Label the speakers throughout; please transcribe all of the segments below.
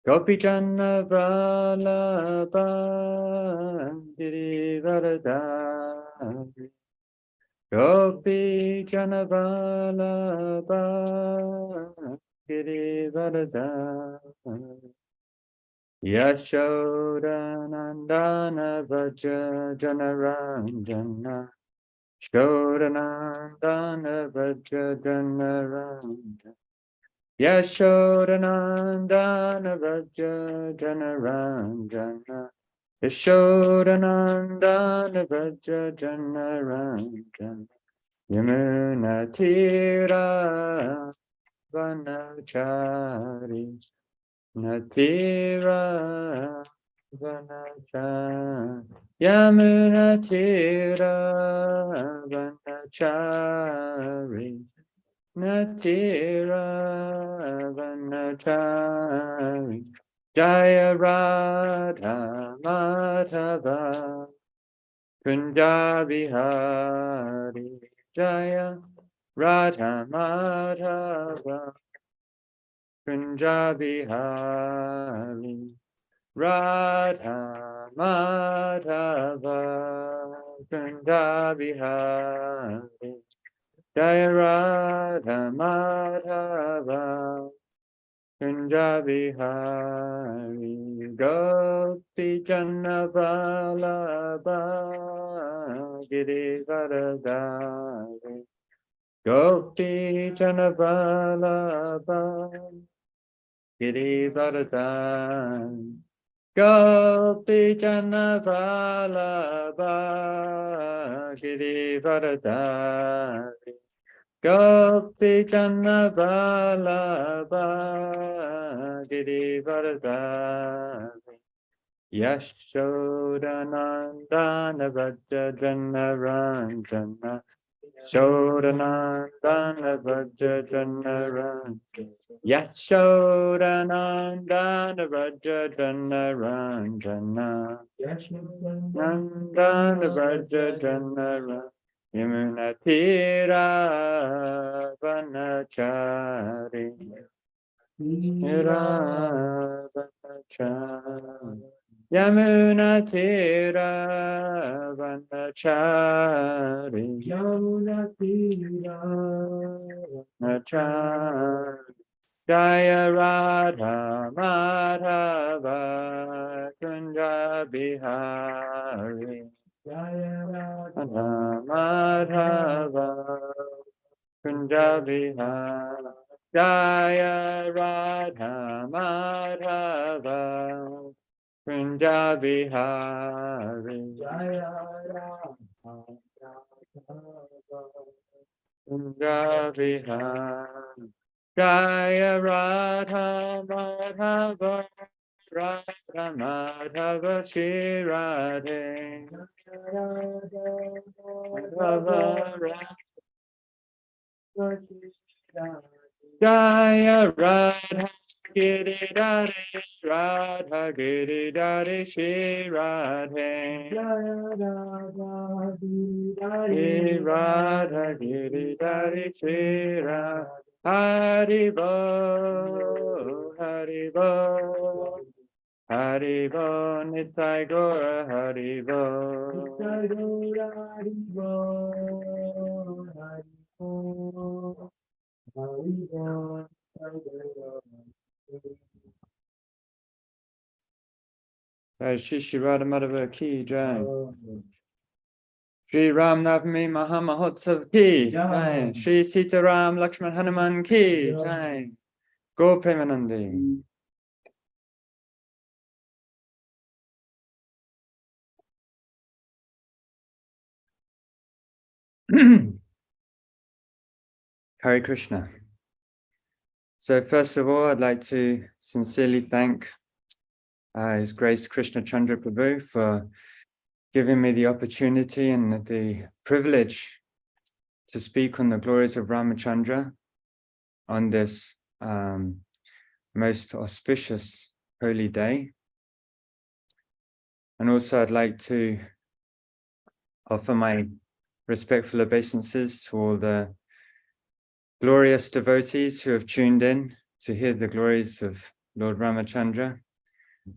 Speaker 1: Gopijana Vallabha Girivaradari Gopijana Vallabha Girivaradari Yashodanandana Vaja Janaranjana Shodanandana Vaja Janaranjana Yashodanandana Vaja Janaranjana Yashodanandana Vaja Janaranjana Yamuna Tira Vanachari Natira Vanachari Yamuna Tira Vanachari Natira Vanachari Jaya Radha Madhava Kunjabi Hari Jaya Radha Madhava Kunjabi Hari Radha Madhava Kunjabi Hari Jaya Radha Madhava Kunjabi Hari Gopi Jana Vallabha Girivaradari Gopi Jana Vallabha Girivaradari Gopi Jana Vallabha Girivaradari Gopi Jana Vallabha Girivaradari Yashodanandana Vaja Janaranjana Shodanandana Vaja Janaranjana Yashodanandana Vaja Janaranjana Nandana Vaja Janaranjana Yamuna Tira Vanachari Tira Vanachari Yamuna Tira Vanachari Yamuna Tira Vanachari Jaya Radha Madhava Kunjabi Hari Jaya Radha Madhava Kunjabi Hari Jaya Radha Madhava Kunjabi Hari Jaya Radha Kunjabi Hari Jaya Radha Madhava Radha Madhava Shri Radhe Madhava Radha Jaya Radha Giridhari Radha Giridhari Shri Radhe Jaya Radha Giridhari Radha Giridhari Shri Radhe Haribo Haribo Haribo Nitai Gora Haribo Nitai Gora Haribo Haribo Haribo Shri Shri Radha Madhava Ki Jai Shri Ram Navami Mahamahotsav Ki Jai Shri Sita Ram Lakshman Hanuman Ki Jai Go Premanandi. Hare Krishna. So first of all, I'd like to sincerely thank His Grace Krishna Chandra Prabhu for giving me the opportunity and the privilege to speak on the glories of Ramachandra on this most auspicious holy day. And also I'd like to offer my respectful obeisances to all the glorious devotees who have tuned in to hear the glories of Lord Ramachandra.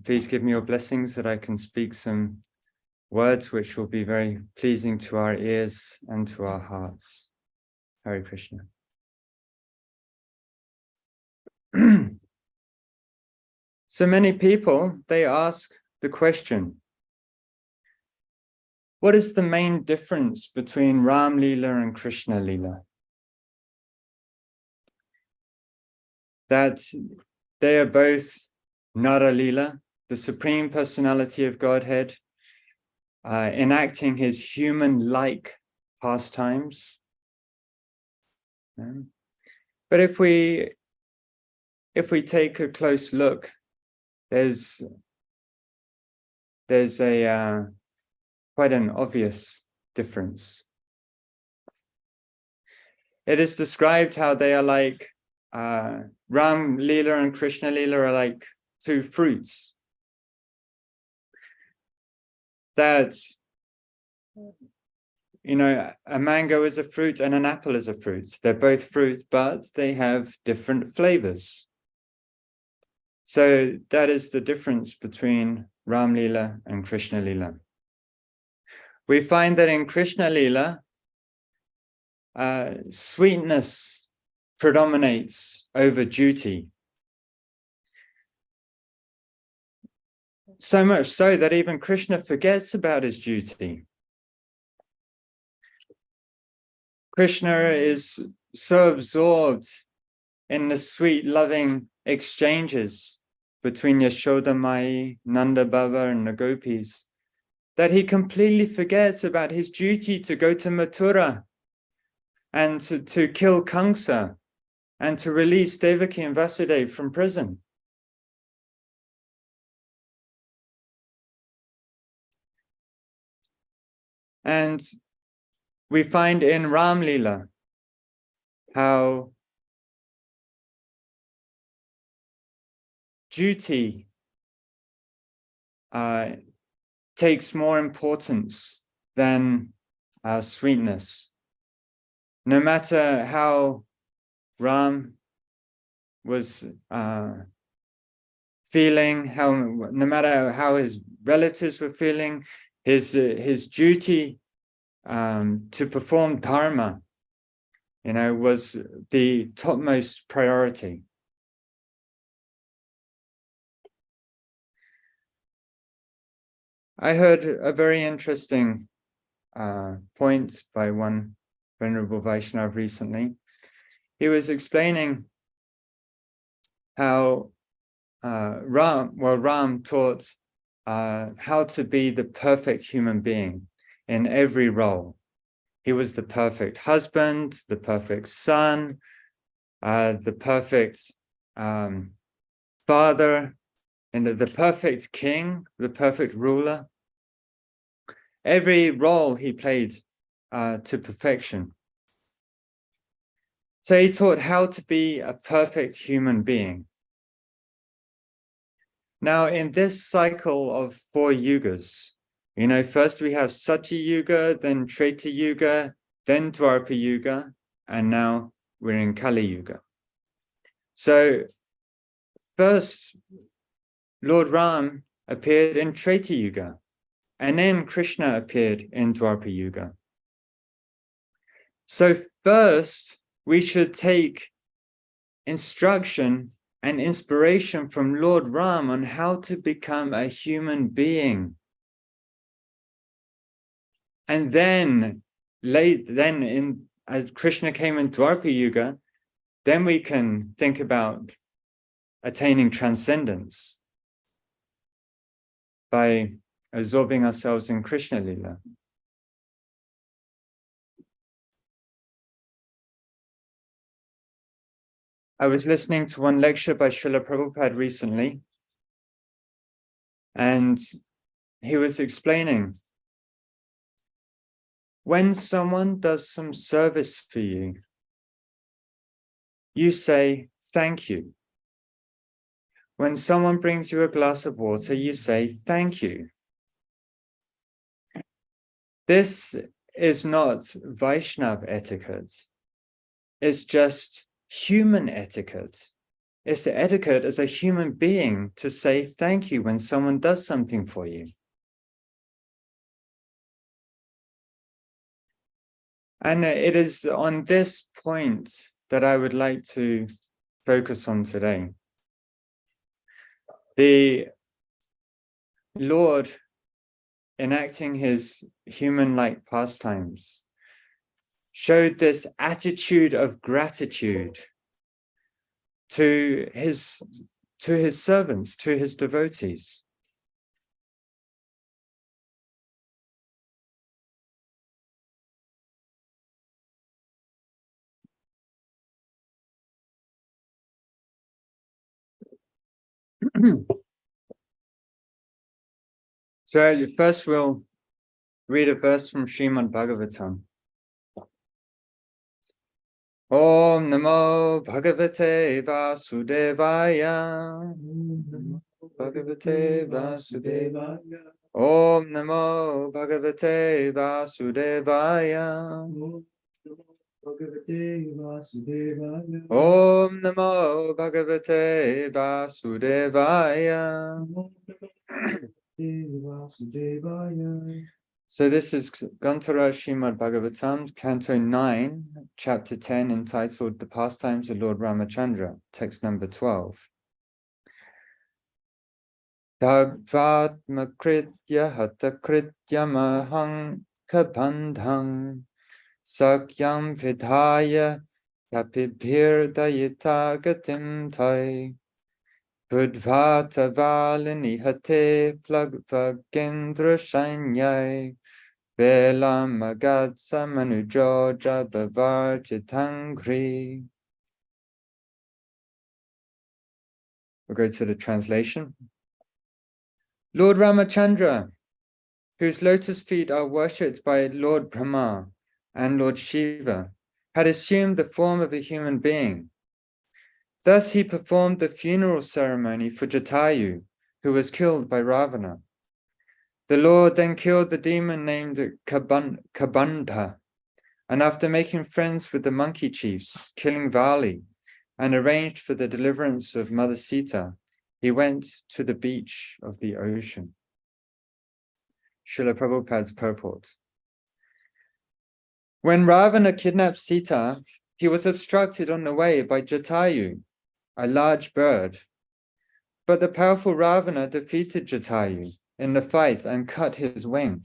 Speaker 1: Please give me your blessings that I can speak some words which will be very pleasing to our ears and to our hearts. Hare Krishna. So many people, they ask the question, what is the main difference between Ram Leela and Krishna Leela? That they are both Nara Leela, the Supreme Personality of Godhead, enacting his human-like pastimes. But if we take a close look, there's a quite an obvious difference. It is described how they are like Ram Leela and Krishna Leela are like two fruits. That, you know, a mango is a fruit and an apple is a fruit. They're both fruit, but they have different flavors. So that is the difference between Ram Leela and Krishna Leela. We find that in Krishna Leela, sweetness predominates over duty. So much so that even Krishna forgets about his duty. Krishna is so absorbed in the sweet, loving exchanges between Yashoda Mai, Nanda Bhava, and the gopis, that he completely forgets about his duty to go to Mathura and to kill Kamsa and to release Devaki and Vasudeva from prison. And we find in Ram Leela how duty takes more importance than sweetness. No matter how Ram was feeling, no matter how his relatives were feeling, his duty to perform dharma, you know, was the topmost priority. I heard a very interesting point by one Venerable Vaishnava recently. He was explaining how Ram taught how to be the perfect human being in every role. He was the perfect husband, the perfect son, the perfect father, and the perfect king, the perfect ruler. Every role he played to perfection. So he taught how to be a perfect human being. Now, in this cycle of 4 yugas, you know, first we have Satya Yuga, then Treta Yuga, then Dwapara Yuga, and now we're in Kali Yuga. So first, Lord Ram appeared in Treta Yuga, and then Krishna appeared in Dwapara Yuga. So first, we should take instruction and inspiration from Lord Ram on how to become a human being. And then, as Krishna came in Dwapara Yuga, then we can think about attaining transcendence by absorbing ourselves in Krishna Leela. I was listening to one lecture by Srila Prabhupada recently, and he was explaining, when someone does some service for you, you say, thank you. When someone brings you a glass of water, you say, thank you. This is not Vaishnav etiquette. It's just human etiquette. It's the etiquette as a human being to say thank you when someone does something for you. And it is on this point that I would like to focus on today. The Lord, enacting his human-like pastimes, showed this attitude of gratitude to his servants, to his devotees. So first we'll read a verse from Srimad Bhagavatam. Om Namo Bhagavate Vasudevaya. Bhagavate Vasudevaya. Om Namo Bhagavate Vasudevaya. Om Namo Bhagavate Vasudevaya. So this is Gantara Srimad Bhagavatam, Canto 9, Chapter 10, entitled The Pastimes of Lord Ramachandra, text number 12. Dagvatmakritya hatakritya mahang kabandhang sakyam vidhaya kapibhir dayita gatim tai budvata valini hate plagvagendra shanyai velam magatsa manujoja bavarjitangri. We'll go to the translation. Lord Ramachandra, whose lotus feet are worshipped by Lord Brahma and Lord Shiva, had assumed the form of a human being. Thus he performed the funeral ceremony for Jatayu, who was killed by Ravana. The Lord then killed the demon named Kabandha, and after making friends with the monkey chiefs, killing Vali, and arranged for the deliverance of Mother Sita, he went to the beach of the ocean. Srila Prabhupada's purport. When Ravana kidnapped Sita, he was obstructed on the way by Jatayu, a large bird. But the powerful Ravana defeated Jatayu in the fight and cut his wing.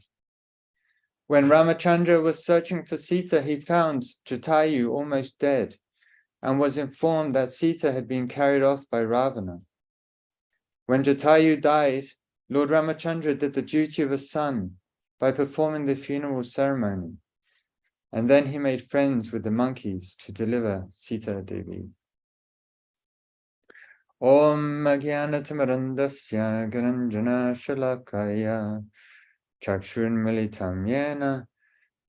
Speaker 1: When Ramachandra was searching for Sita, he found Jatayu almost dead and was informed that Sita had been carried off by Ravana. When Jatayu died, Lord Ramachandra did the duty of a son by performing the funeral ceremony, and then he made friends with the monkeys to deliver Sita Devi. Om Agyanatamarandasya Garanjana Shalakaya Chakshun Militam Yena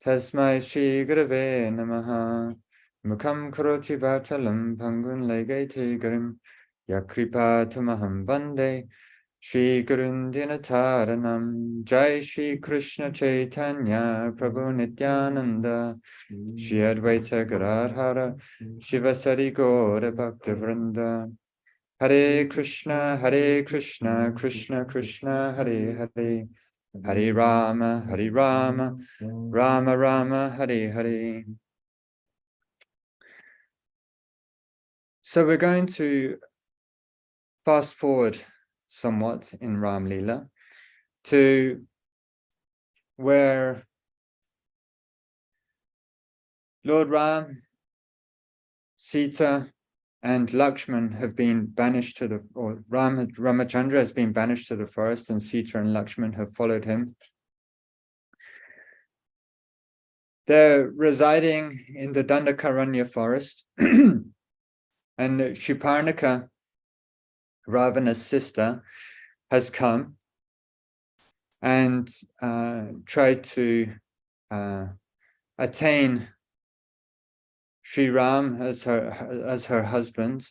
Speaker 1: Tasmai Shri Gurave Namaha Mukham Karoti Vatalam Pangun Legate Garim Yakripa Tamaham Vande Shri Gurundinataranam Jai Shri Krishna Chaitanya Prabhu Nityananda Shri Advaita Gadadhara Shivasari Gaura Bhaktivinoda Hare Krishna, Krishna Krishna, Hare Hare, Hare Rama, Rama Rama, Hare Hare. So we're going to fast forward somewhat in Ram Leela to where Lord Ram, Sita, and Lakshman have been banished to the, or Ramachandra has been banished to the forest, and Sita and Lakshman have followed him. They're residing in the Dandakaranya forest, and Shuparnika, Ravana's sister, has come and tried to attain Sri Ram as her husband,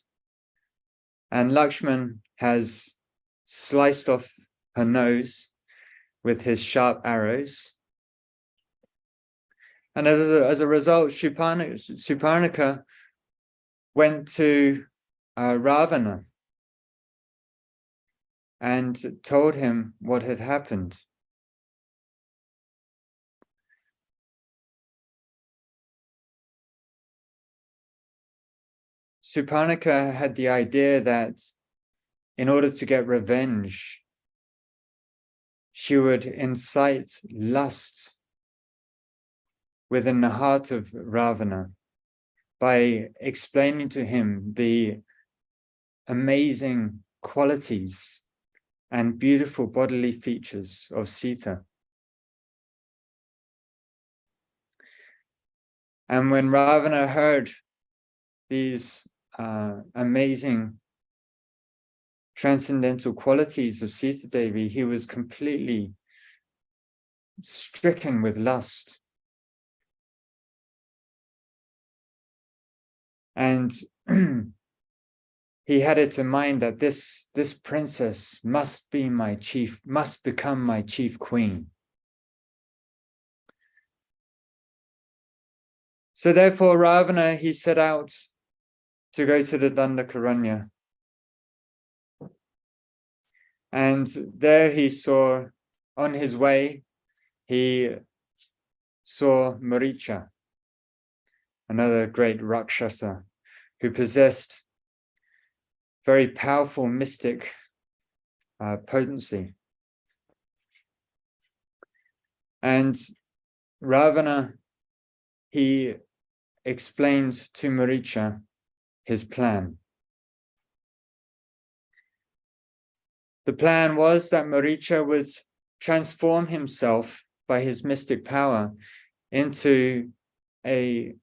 Speaker 1: and Lakshman has sliced off her nose with his sharp arrows. And as a result, Shuparnika went to Ravana and told him what had happened. Suparnika had the idea that in order to get revenge, she would incite lust within the heart of Ravana by explaining to him the amazing qualities and beautiful bodily features of Sita. And when Ravana heard these amazing transcendental qualities of Sita Devi, he was completely stricken with lust. And he had it in mind that this princess must become my chief queen. So therefore Ravana, he set out to go to the Dandakaranya. And there he saw, on his way, he saw Maricha, another great Rakshasa, who possessed very powerful mystic potency. And Ravana, he explained to Maricha his plan. The plan was that Maricha would transform himself by his mystic power into an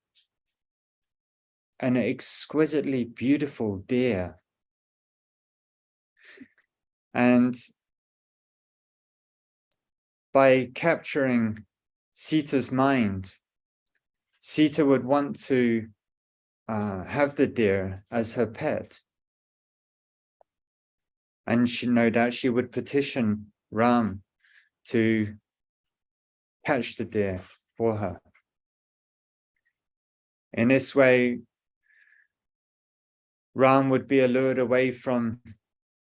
Speaker 1: exquisitely beautiful deer. And by capturing Sita's mind, Sita would want to have the deer as her pet. And no doubt she would petition Ram to catch the deer for her. In this way, Ram would be allured away from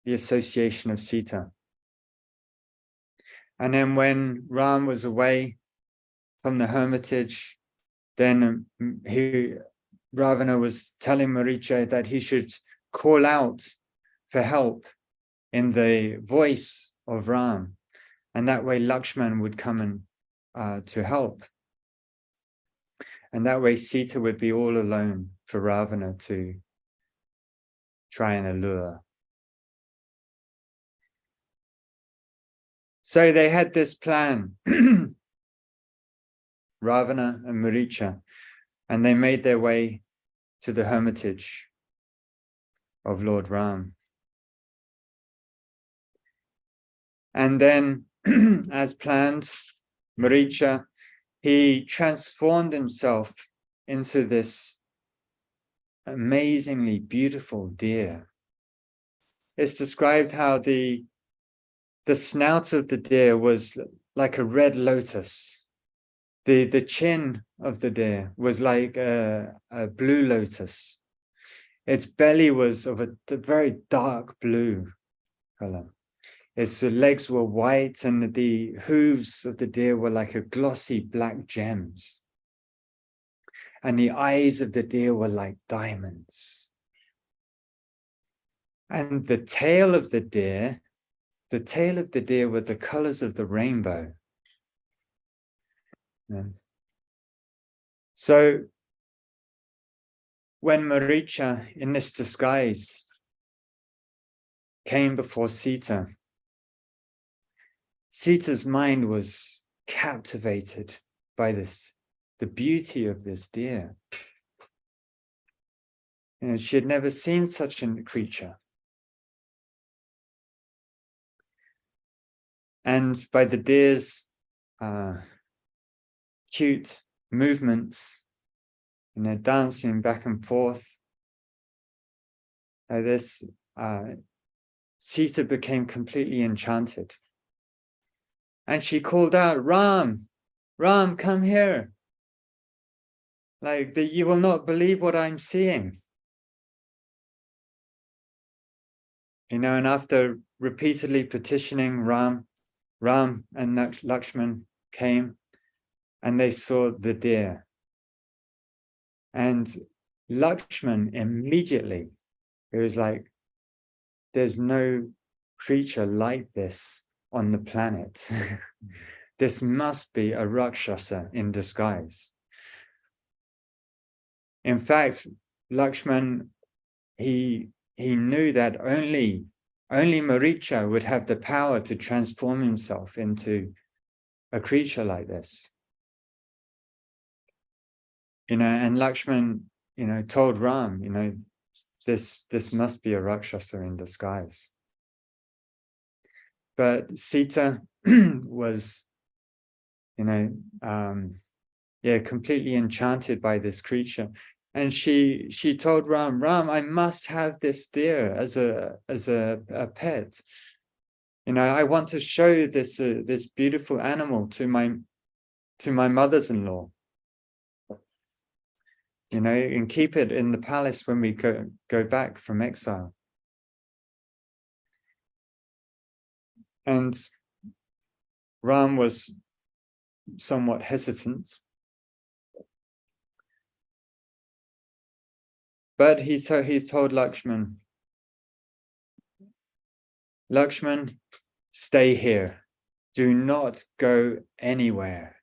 Speaker 1: the association of Sita. And then when Ram was away from the hermitage, then Ravana was telling Maricha that he should call out for help in the voice of Ram. And that way Lakshman would come and to help. And that way Sita would be all alone for Ravana to try and allure. So they had this plan, Ravana and Maricha, and they made their way to the hermitage of Lord Ram. And then, as planned, Maricha, he transformed himself into this amazingly beautiful deer. It's described how the snout of the deer was like a red lotus. The chin of the deer was like a blue lotus. Its belly was of a very dark blue color. Its legs were white, and the hooves of the deer were like a glossy black gems. And the eyes of the deer were like diamonds. And the tail of the deer were the colors of the rainbow. Yeah. So when Maricha, in this disguise, came before Sita, Sita's mind was captivated by the beauty of this deer. She had never seen such a creature. And by the deer's cute movements, dancing back and forth, Sita became completely enchanted. And she called out, Ram, Ram, come here. You will not believe what I'm seeing. And after repeatedly petitioning Ram and Lakshman came and they saw the deer. And Lakshman immediately, it was like, there's no creature like this on the planet. This must be a Rakshasa in disguise. In fact, Lakshman, he knew that only Maricha would have the power to transform himself into a creature like this. And Lakshman, told Ram, this must be a Rakshasa in disguise. But Sita was, completely enchanted by this creature. And she told Ram, I must have this deer as a pet. I want to show this beautiful animal to my mothers-in-law. And keep it in the palace when we go back from exile. And Ram was somewhat hesitant. But he told Lakshman, stay here. Do not go anywhere.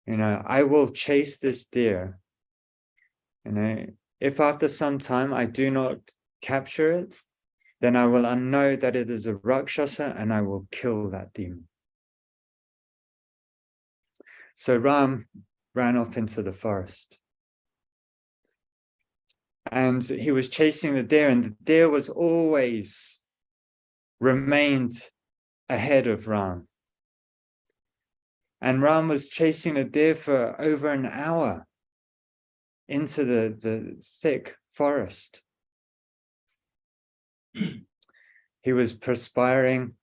Speaker 1: I will chase this deer. If after some time I do not capture it, then I will know that it is a Rakshasa and I will kill that demon. So Ram ran off into the forest. And he was chasing the deer, and the deer was always remained ahead of Ram. And Ram was chasing the deer for over an hour into the thick forest. He was perspiring,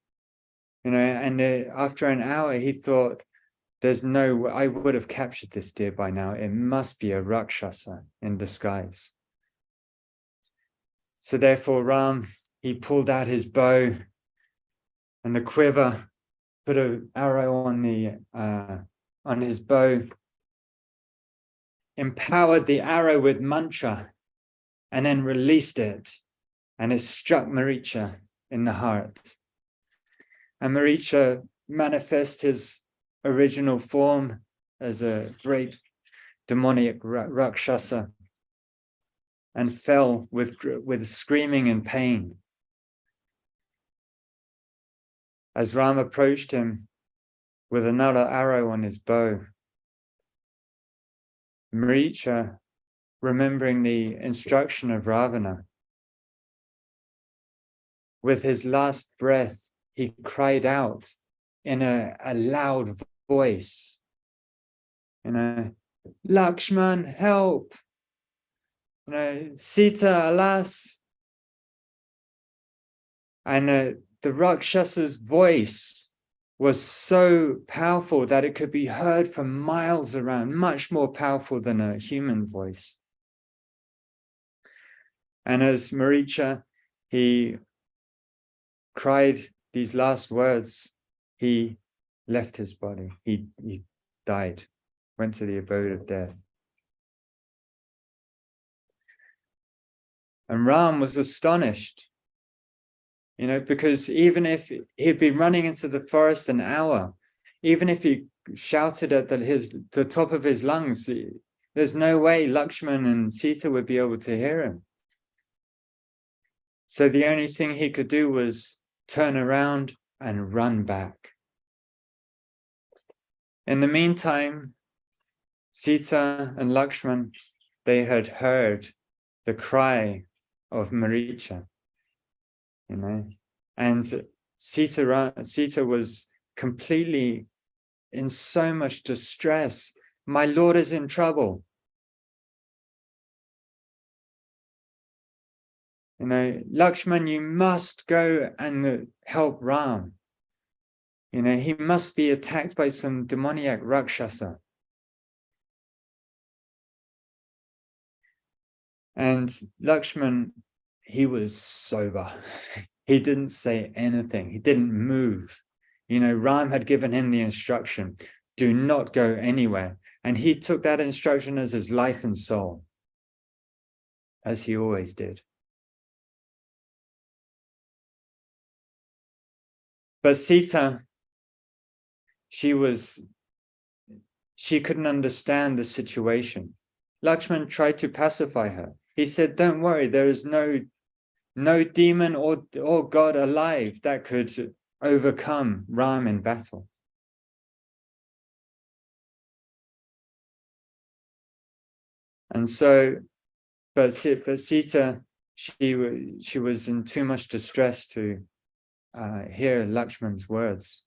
Speaker 1: and after an hour he thought, I would have captured this deer by now. It must be a Rakshasa in disguise. So therefore Ram, he pulled out his bow and the quiver, put an arrow on his bow, empowered the arrow with mantra, and then released it, and it struck Maricha in the heart. And Maricha manifested his original form as a great demonic Rakshasa and fell with screaming and pain. As Ram approached him with another arrow on his bow, Maricha, remembering the instruction of Ravana, with his last breath, he cried out in a loud voice, Lakshman, help! Sita, alas! And the Rakshasa's voice was so powerful that it could be heard from miles around, much more powerful than a human voice. And as Maricha, he cried these last words, he left his body. He died, went to the abode of death. And Ram was astonished, because even if he'd been running into the forest an hour, even if he shouted at the top of his lungs, there's no way Lakshman and Sita would be able to hear him. So the only thing he could do was turn around and run back. In the meantime, Sita and Lakshman, they had heard the cry of Maricha, and Sita was completely in so much distress. My lord is in trouble. Lakshman, you must go and help Ram. He must be attacked by some demoniac Rakshasa. And Lakshman, he was sober. He didn't say anything. He didn't move. Ram had given him the instruction, do not go anywhere. And he took that instruction as his life and soul, as he always did. But Sita, she couldn't understand the situation. Lakshman tried to pacify her. He said, don't worry, there is no demon or God alive that could overcome Ram in battle. And so, but Sita, she was in too much distress to hear Lakshman's words.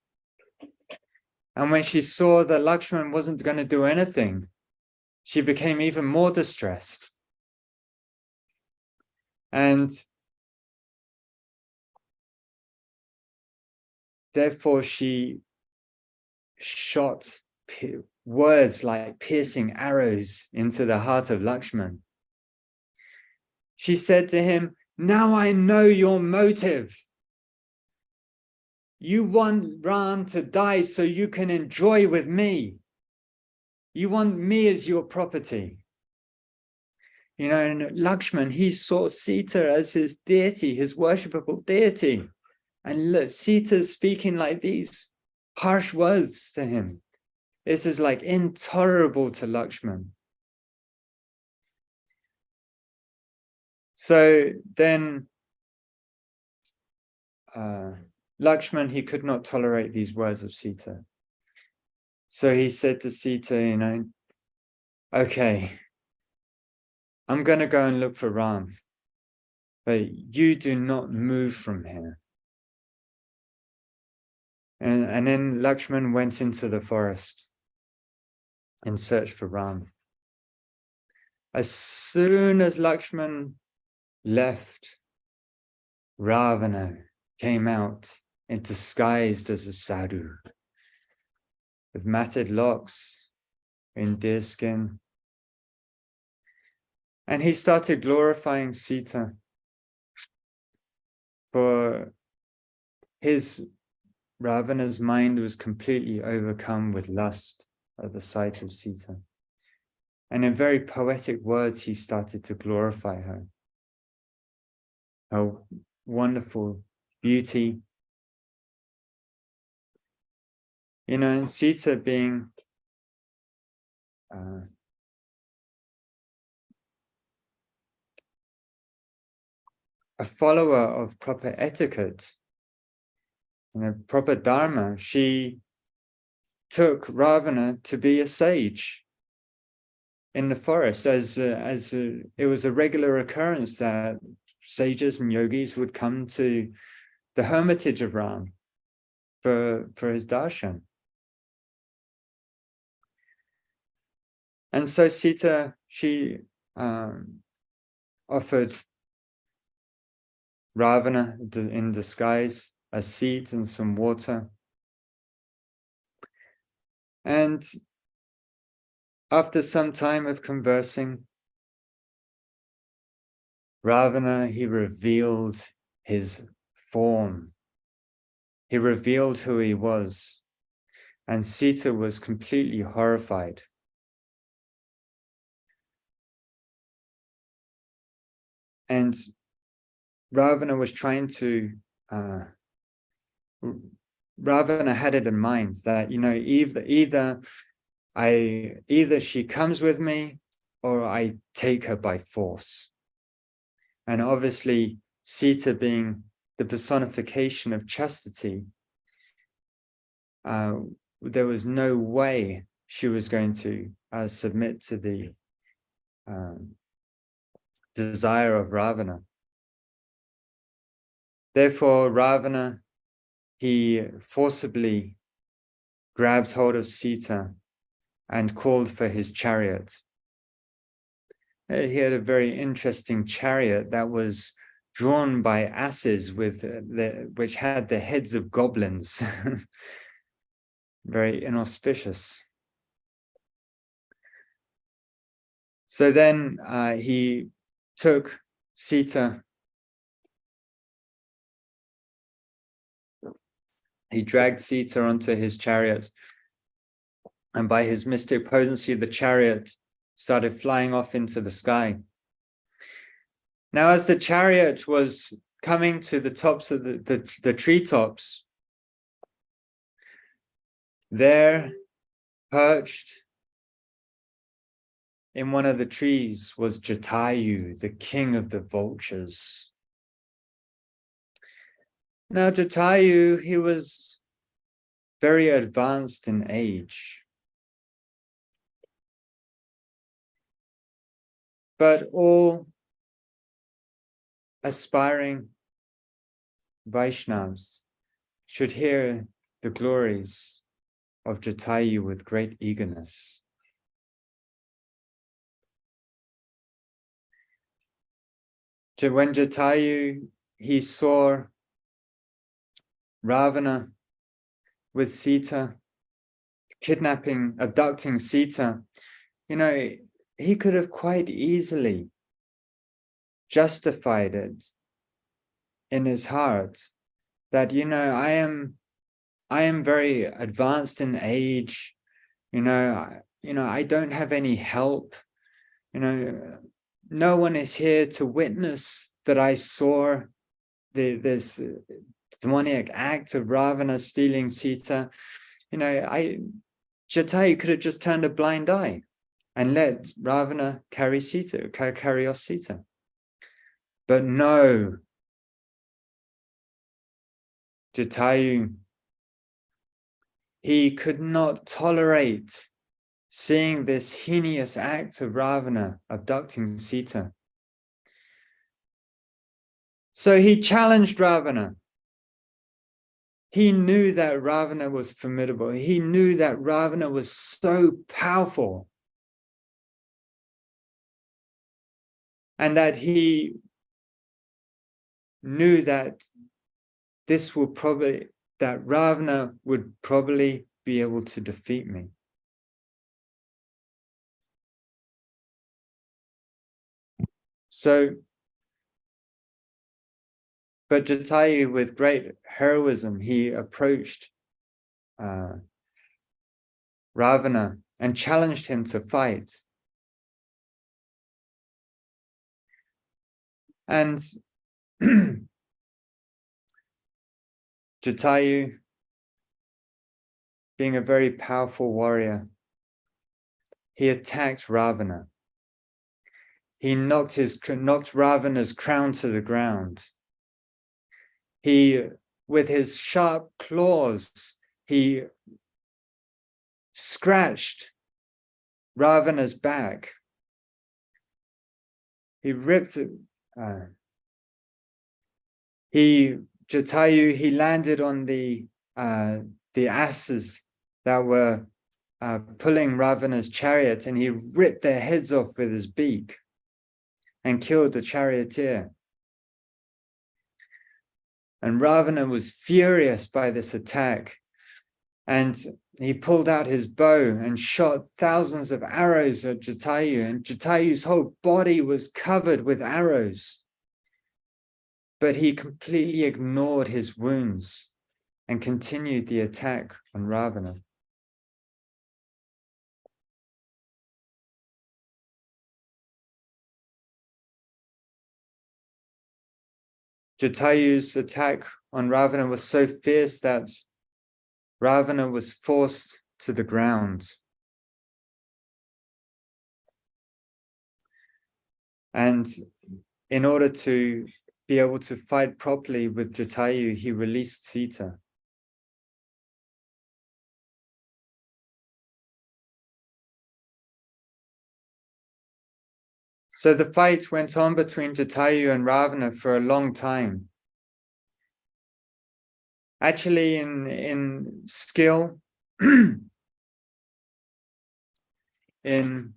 Speaker 1: And when she saw that Lakshman wasn't going to do anything, she became even more distressed. And therefore she shot words like piercing arrows into the heart of Lakshman. She said to him, now I know your motive. You want Ram to die so you can enjoy with me. You want me as your property. And Lakshman, he saw Sita as his deity, his worshipable deity. And look, Sita's speaking like these harsh words to him. This is like intolerable to Lakshman. So then Lakshman, he could not tolerate these words of Sita. So he said to Sita, okay, I'm going to go and look for Ram, but you do not move from here. And then Lakshman went into the forest in search for Ram. As soon as Lakshman left, Ravana came out and disguised as a sadhu with matted locks in deer skin. And he started glorifying Sita, for Ravana's mind was completely overcome with lust at the sight of Sita. And in very poetic words, he started to glorify her. Her wonderful beauty. And Sita being a follower of proper etiquette and proper dharma, she took Ravana to be a sage in the forest, as it was a regular occurrence that sages and yogis would come to the hermitage of Ram for his darshan. And so Sita, she offered Ravana in disguise a seat and some water. And after some time of conversing, Ravana, he revealed his form. He revealed who he was. And Sita was completely horrified. And Ravana was trying to, Ravana had it in mind that, either she comes with me or I take her by force. And obviously, Sita being the personification of chastity, there was no way she was going to submit to the desire of Ravana. Therefore, Ravana, he forcibly grabbed hold of Sita and called for his chariot. He had a very interesting chariot that was drawn by asses which had the heads of goblins. Very inauspicious. So then he took Sita he dragged Sita onto his chariot, and by his mystic potency, the chariot started flying off into the sky. Now, as the chariot was coming to the tops of the treetops, there, perched in one of the trees, was Jatayu, the king of the vultures. Now, Jatayu, he was very advanced in age. But all aspiring Vaishnavas should hear the glories of Jatayu with great eagerness. When Jatayu, he saw Ravana with Sita, abducting Sita, he could have quite easily justified it in his heart that, I am very advanced in age, I don't have any help, no one is here to witness that I saw this demoniac act of Ravana stealing Sita. Jatayu could have just turned a blind eye and let Ravana carry off Sita. But no, Jatayu, he could not tolerate seeing this heinous act of Ravana abducting Sita. So he challenged Ravana. He knew that Ravana was formidable. He knew that Ravana was so powerful. And that he knew that Ravana would probably be able to defeat me. But Jatayu, with great heroism, he approached Ravana and challenged him to fight. And Jatayu, being a very powerful warrior, he attacked Ravana. He knocked Ravana's crown to the ground. With his sharp claws, he scratched Ravana's back. He ripped it. Jatayu, he landed on the asses that were pulling Ravana's chariot, and he ripped their heads off with his beak and killed the charioteer. And Ravana was furious by this attack, and he pulled out his bow and shot thousands of arrows at Jatayu, and Jatayu's whole body was covered with arrows. But he completely ignored his wounds and continued the attack on Ravana. Jatayu's attack on Ravana was so fierce that Ravana was forced to the ground. And in order to be able to fight properly with Jatayu, he released Sita. So the fight went on between Jatayu and Ravana for a long time. Actually, in skill, in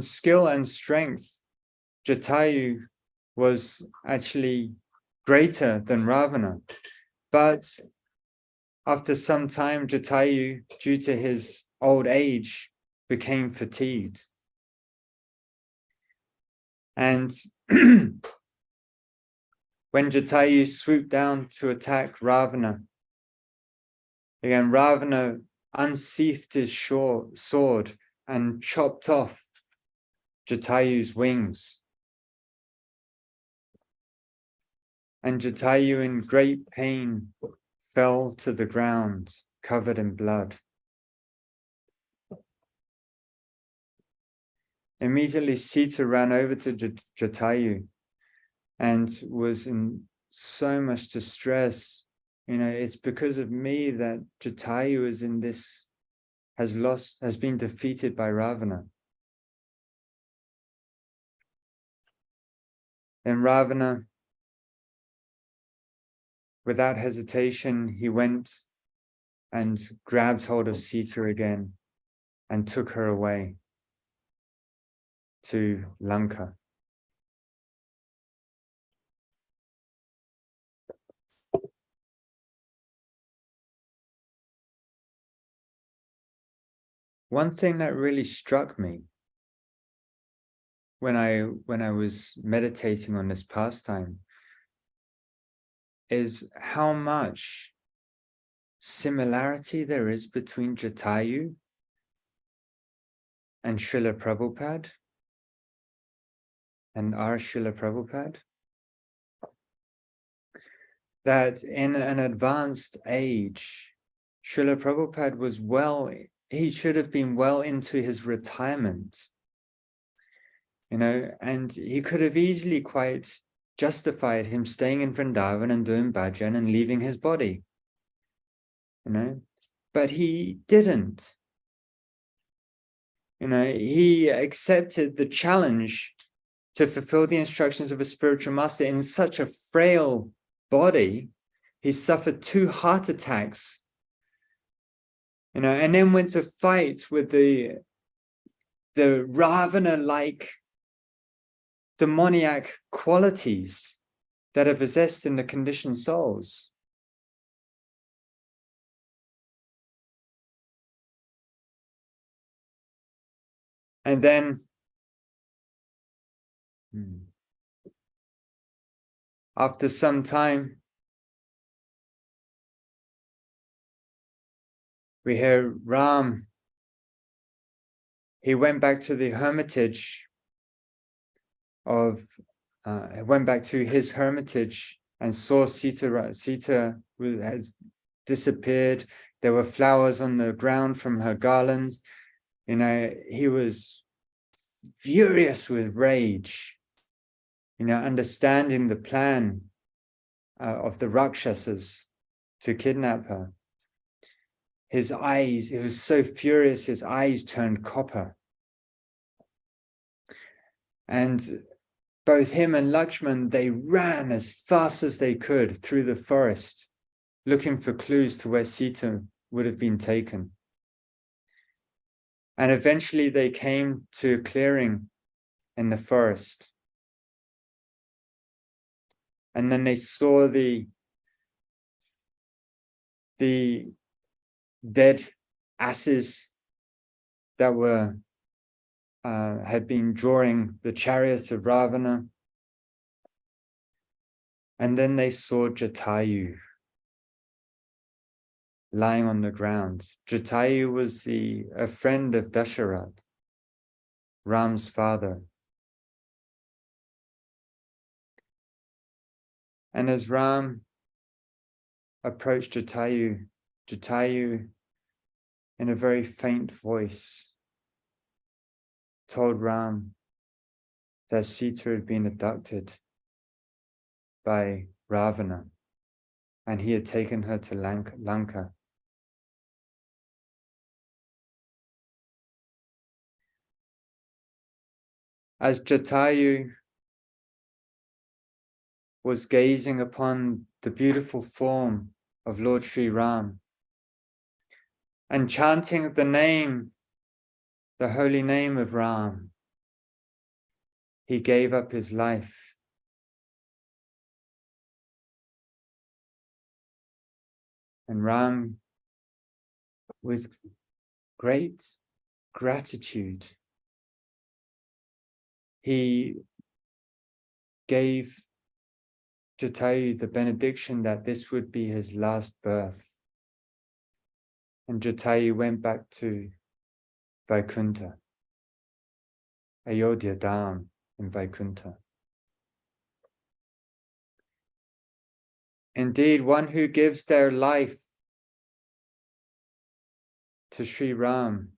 Speaker 1: skill and strength, Jatayu was actually greater than Ravana. But after some time, Jatayu, due to his old age, became fatigued. And when Jatayu swooped down to attack Ravana, again, Ravana unsheathed his sword and chopped off Jatayu's wings. And Jatayu, in great pain, fell to the ground, covered in blood. Immediately, Sita ran over to Jatayu and was in so much distress. You know, it's because of me that Jatayu is in this, has been defeated by Ravana. And Ravana, without hesitation, he went and grabbed hold of Sita again and took her away to Lanka. One thing that really struck me when I was meditating on this pastime is how much similarity there is between Jatayu and Srila Prabhupada and our Srila Prabhupada. That in an advanced age, Srila Prabhupada was he should have been well into his retirement, you know, and he could have easily quite justified him staying in Vrindavan and doing bhajan and leaving his body, you know, but he didn't. You know, he accepted the challenge to fulfill the instructions of a spiritual master in such a frail body. He suffered 2 heart attacks, you know, and then went to fight with the Ravana-like demoniac qualities that are possessed in the conditioned souls. And then after some time, we hear Ram, he went back to the hermitage went back to his hermitage and saw Sita. Sita has disappeared. There were flowers on the ground from her garland. You know, he was furious with rage, you know, understanding the plan of the Rakshasas to kidnap her. His eyes, he was so furious, his eyes turned copper. And both him and Lakshman, they ran as fast as they could through the forest, looking for clues to where Sita would have been taken. And eventually they came to a clearing in the forest. And then they saw the dead asses that were had been drawing the chariots of Ravana. And then they saw Jatayu lying on the ground. Jatayu was a friend of Dasharat, Ram's father. And as Ram approached Jatayu, Jatayu, in a very faint voice, told Ram that Sita had been abducted by Ravana and he had taken her to Lanka. As Jatayu was gazing upon the beautiful form of Lord Sri Ram and chanting the holy name of Ram, he gave up his life. And Ram, with great gratitude, he gave Jatayu the benediction that this would be his last birth. And Jatayu went back to Vaikuntha, Ayodhya Dham in Vaikuntha. Indeed, one who gives their life to Sri Ram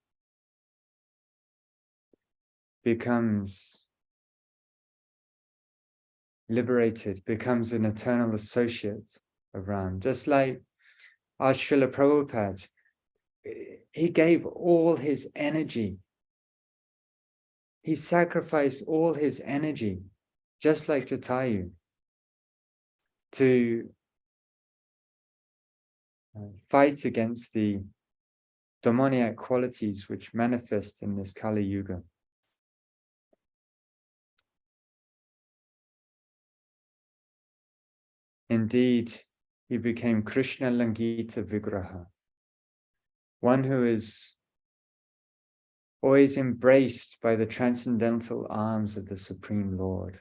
Speaker 1: becomes liberated, becomes an eternal associate of Ram. Just like our Srila Prabhupada, he gave all his energy. He sacrificed all his energy, just like Jatayu, to fight against the demoniac qualities which manifest in this Kali Yuga. Indeed, he became Krishna Langita Vigraha, one who is always embraced by the transcendental arms of the Supreme Lord.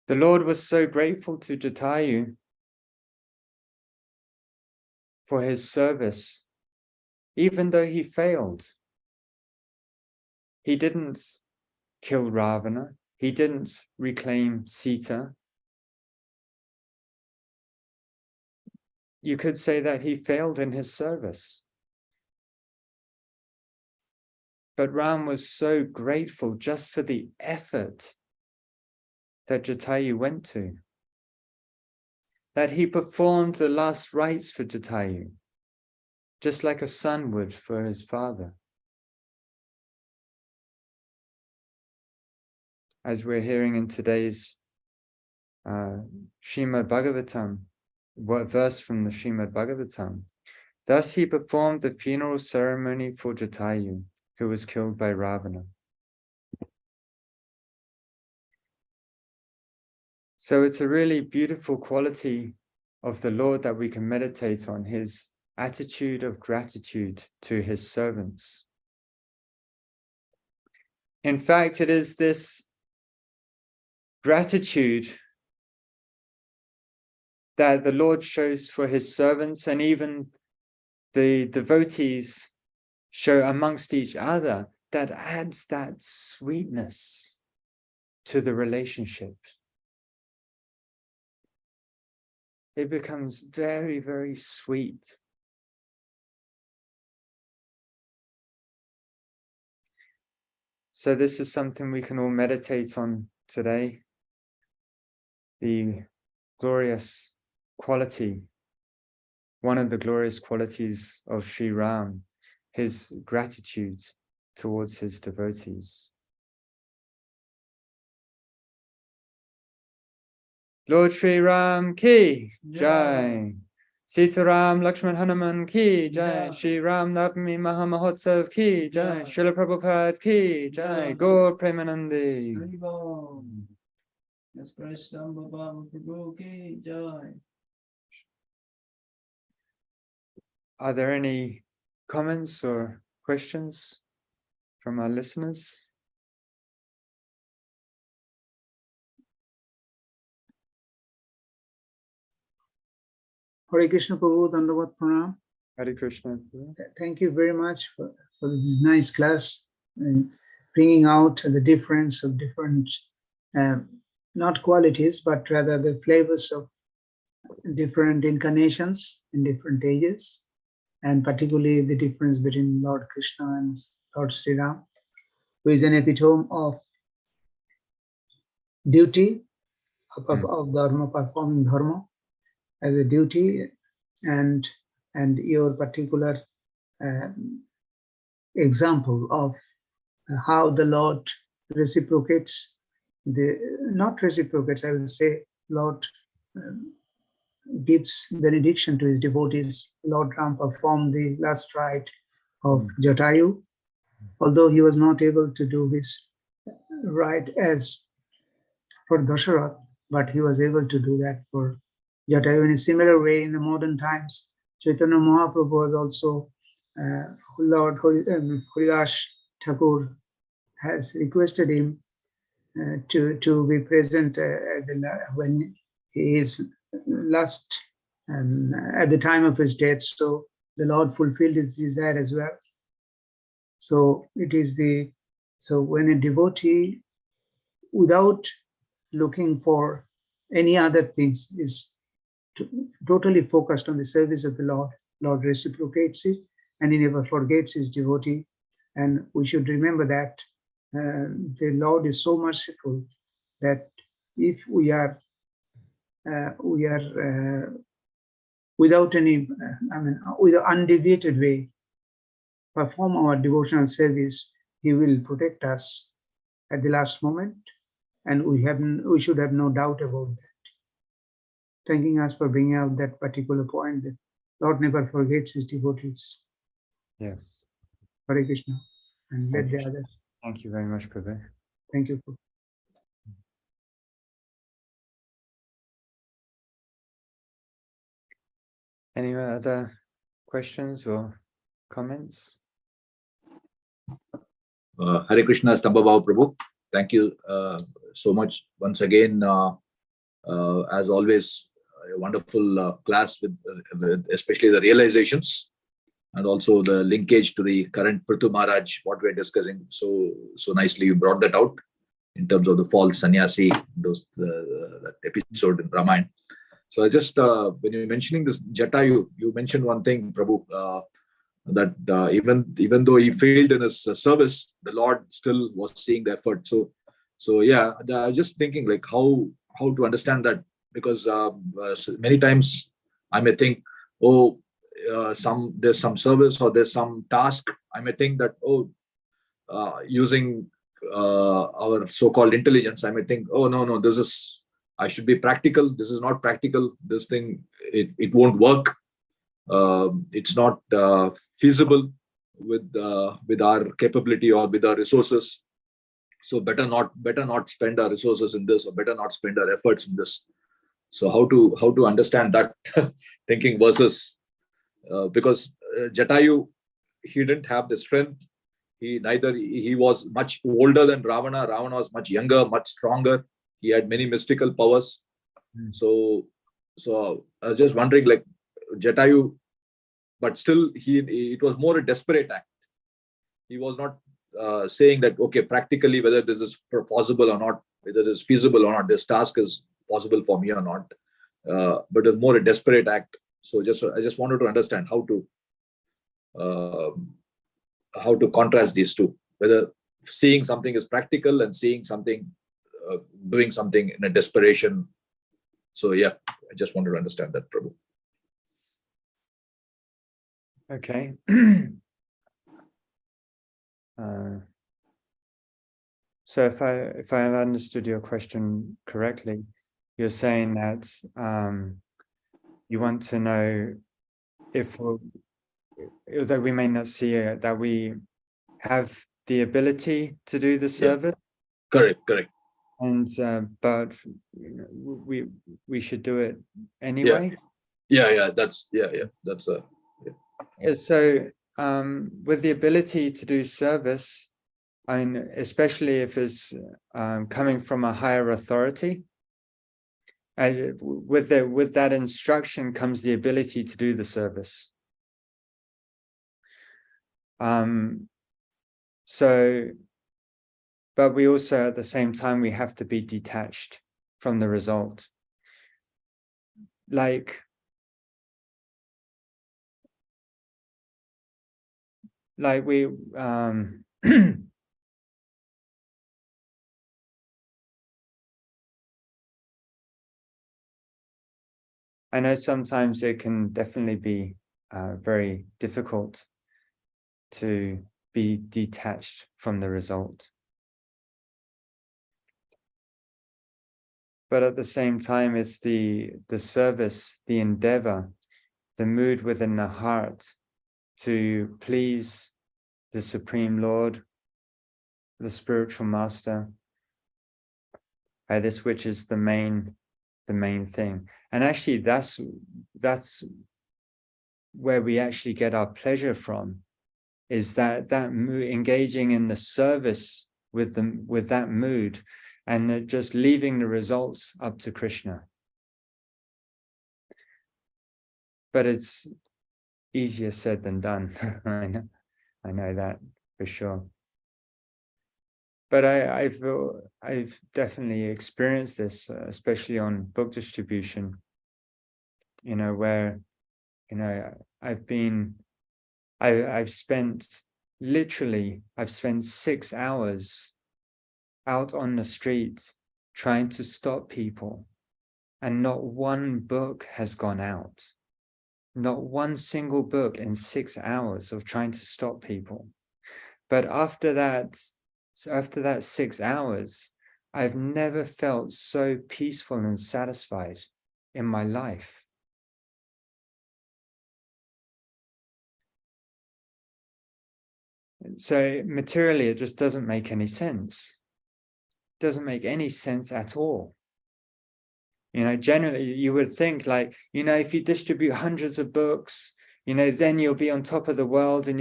Speaker 1: The Lord was so grateful to Jatayu for his service, even though he failed. He didn't kill Ravana. He didn't reclaim Sita. You could say that he failed in his service. But Ram was so grateful just for the effort that Jatayu went to, that he performed the last rites for Jatayu, just like a son would for his father. As we're hearing in today's Srimad Bhagavatam, verse from the Srimad Bhagavatam, thus he performed the funeral ceremony for Jatayu, who was killed by Ravana. So it's a really beautiful quality of the Lord that we can meditate on, his attitude of gratitude to his servants. In fact, it is this gratitude that the Lord shows for his servants, and even the devotees show amongst each other, that adds that sweetness to the relationship. It becomes very, very sweet. So this is something we can all meditate on today. The glorious quality, one of the glorious qualities of Sri Ram, his gratitude towards his devotees. Lord Sri Ram ki jai. Sita Ram Lakshman Hanuman ki jai. Sri Ram Navami Maha Mahotsav ki jai. Srila Prabhupada ki jai. Gaur Premanandi.
Speaker 2: Let's pray Stambha Bhava Prabhu ki jai.
Speaker 1: Are there any comments or questions from our listeners?
Speaker 3: Hare Krishna Prabhu, Dandavat Pranam.
Speaker 1: Hare Krishna.
Speaker 3: Thank you very much for this nice class and bringing out the difference of different, not qualities, but rather the flavors of different incarnations in different ages, and particularly the difference between Lord Krishna and Lord Sri Ram, who is an epitome of duty, of dharma, performing dharma as a duty, and your particular example of how the Lord reciprocates, not reciprocates, I will say, Lord gives benediction to his devotees. Lord Ram performed the last rite of Jatayu, although he was not able to do his rite as for Dasharath, but he was able to do that for Jatayu in a similar way in the modern times. Chaitanya Mahaprabhu was also Lord Haridas Thakur has requested him to be present when he is last at the time of his death. So the Lord fulfilled his desire as well. So it is so when a devotee, without looking for any other things, is totally focused on the service of the Lord, Lord reciprocates it, and he never forgets his devotee. And we should remember that the Lord is so merciful that if we are without any, with an undeviated way, perform our devotional service, he will protect us at the last moment, and we should have no doubt about that. Thanking us for bringing out that particular point, that Lord never forgets his devotees.
Speaker 1: Yes.
Speaker 3: Hare Krishna. And let the others.
Speaker 1: Thank you very much, Prabhu.
Speaker 3: Thank you.
Speaker 1: Any other questions or comments?
Speaker 4: Hare Krishna, Stambha Bhava Prabhu. Thank you so much once again. As always, a wonderful class with especially the realizations and also the linkage to the current Prithu Maharaj, what we're discussing. So nicely you brought that out in terms of the false sannyasi, that episode in Ramayana. So I just, when you're mentioning this Jatayu, you mentioned one thing, Prabhu, that even though he failed in his service, the Lord still was seeing the effort. So yeah, I was just thinking like how to understand that, because many times I may think, oh, there's some service or there's some task. I may think that, using our so-called intelligence, I may think, oh no, I should be practical. This is not practical. This thing, it won't work. It's not feasible with our capability or with our resources. So better not spend our resources in this, or better not spend our efforts in this. So how to understand that thinking versus because Jatayu, he didn't have the strength. He was much older than Ravana. Ravana was much younger, much stronger. He had many mystical powers. So I was just wondering, like Jatayu, but still it was more a desperate act. He was not saying that, okay, practically whether this is possible or not, whether it is feasible or not, this task is possible for me or not. But it's more a desperate act. So I just wanted to understand how to contrast these two, whether seeing something is practical and seeing something, doing something in a desperation. So yeah, I just wanted to understand that, Prabhu.
Speaker 1: Okay. So if I understood your question correctly, you're saying that you want to know if, although we may not see it, that we have the ability to do the service.
Speaker 4: Yeah. Correct.
Speaker 1: And but we should do it anyway.
Speaker 4: Yeah. That's
Speaker 1: So with the ability to do service, and especially if it's coming from a higher authority, with that instruction comes the ability to do the service. But we also, at the same time, we have to be detached from the result. Like we I know sometimes it can definitely be very difficult to be detached from the result. But at the same time, it's the service, the endeavor, the mood within the heart to please the Supreme Lord, the spiritual master, this which is the main thing. And actually that's where we actually get our pleasure from, is that engaging in the service with that mood, and just leaving the results up to Krishna. But it's easier said than done. I know that for sure. But I've definitely experienced this, especially on book distribution. Where I've spent 6 hours out on the street trying to stop people, and not one book has gone out. Not one single book in 6 hours of trying to stop people. But after that 6 hours, I've never felt so peaceful and satisfied in my life. So materially, it just doesn't make any sense. It doesn't make any sense at all. Generally, you would think like, if you distribute hundreds of books, then you'll be on top of the world, and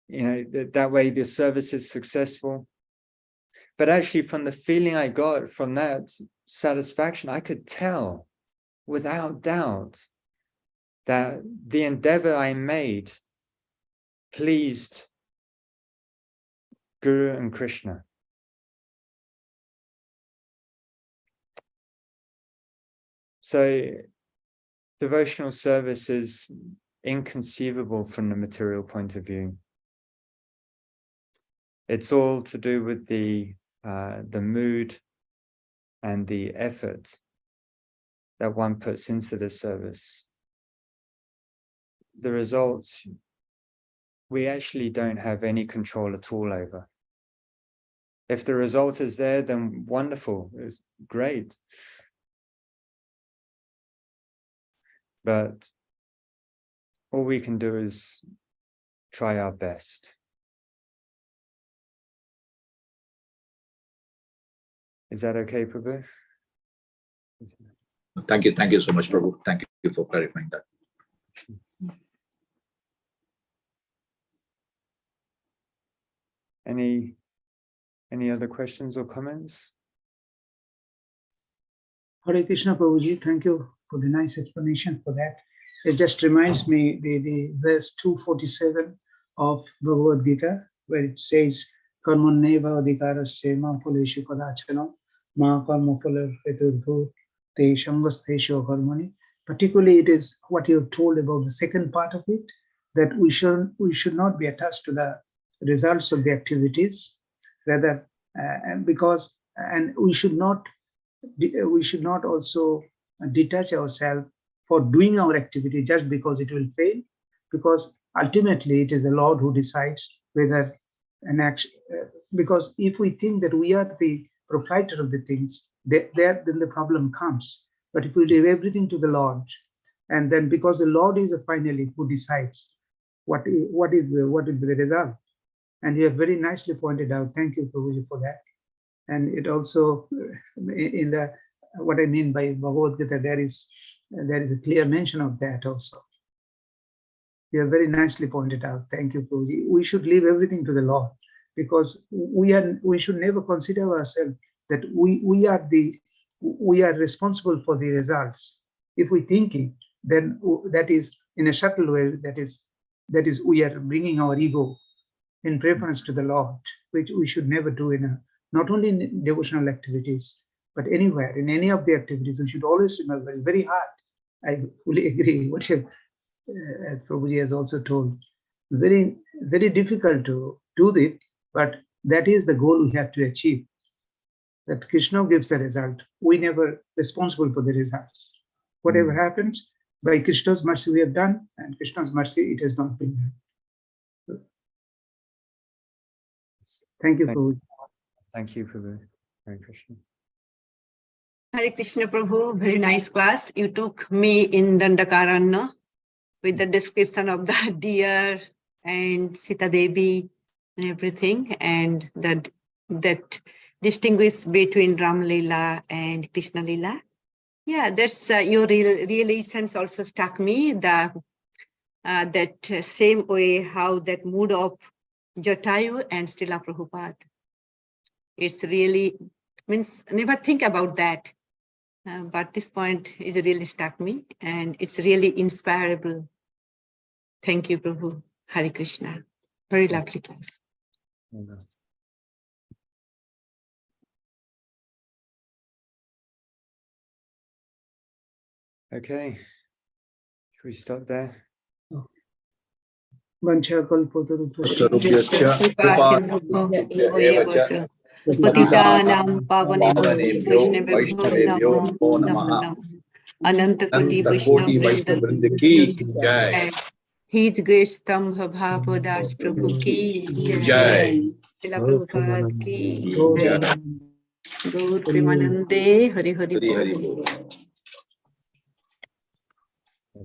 Speaker 1: that way the service is successful. But actually, from the feeling I got from that satisfaction, I could tell without doubt that the endeavor I made pleased Guru and Krishna. So devotional service is inconceivable from the material point of view. It's all to do with the mood and the effort that one puts into the service. The results, we actually don't have any control at all over. If the result is there, then wonderful, it's great. But all we can do is try our best. Is that okay, Prabhu?
Speaker 4: Thank you so much, Prabhu. Thank you for clarifying that.
Speaker 1: Any other questions or comments?
Speaker 3: Hare Krishna, Prabhuji, thank you for the nice explanation for that. It just reminds me the verse 247 of Bhagavad Gita, where it says, Karmaneva adhikarasya ma phaleshu kadachanam ma karma phalar heturbhut te sangasteshu karmani. Particularly, it is what you have told about the second part of it, that we should not be attached to the results of the activities, rather, because we should not also detach ourselves for doing our activity just because it will fail, because ultimately it is the Lord who decides whether an action, because if we think that we are the proprietor of the things, then the problem comes. But if we leave everything to the Lord, and then because the Lord is finally who decides what will be the result. And you have very nicely pointed out, thank you, Prabhuji, for that. And it also, in the what I mean by Bhagavad Gita, there is a clear mention of that also. You have very nicely pointed out. Thank you, Prabhuji. We should leave everything to the Lord, because we should never consider ourselves that we are responsible for the results. If we think it, then that is in a subtle way. That is we are bringing our ego in preference to the Lord, which we should never do not only in devotional activities, but anywhere, in any of the activities. We should always remember, very hard. I fully agree, what Prabhuji has also told. Very, very difficult to do it, but that is the goal we have to achieve. That Krishna gives the result. We never responsible for the results. Whatever happens, by Krishna's mercy we have done, and Krishna's mercy it has not been done. Thank you, Prabhu.
Speaker 1: Thank you, Prabhu. Hare Krishna.
Speaker 5: Hare Krishna, Prabhu. Very nice class. You took me in Dandakaranya with the description of the deer and Sita Devi and everything, and that distinguish between Ram Leela and Krishna Leela. Yeah, that's your realizations also struck me. that same way how that mood of Jatayu and Srila Prabhupada. It's really means never think about that, but this point is really struck me and it's really inspirable. Thank you, Prabhu. Hare Krishna. Very lovely class.
Speaker 1: Okay, should we stop there?
Speaker 3: Vancha kalpotarupasya
Speaker 4: Sarubhyascha kripa
Speaker 5: Patitanam pavanebhyo
Speaker 4: Pavanebhyo
Speaker 5: Vaishnavebhyo
Speaker 4: Vaishnavebhyo
Speaker 5: namo
Speaker 4: Namo Namaha.
Speaker 5: namo. Anantakoti
Speaker 4: Anantakoti
Speaker 5: Vaishnava
Speaker 4: Vaishnavrinda ki jai.
Speaker 5: His Grace Stambha Bhava Das Prabhu ki
Speaker 4: Jai.
Speaker 5: Srila Prabhupada ki
Speaker 4: Jai.
Speaker 5: Gaur Premanande Hari Hari
Speaker 4: Hari Hari
Speaker 5: Bol.
Speaker 4: Bol.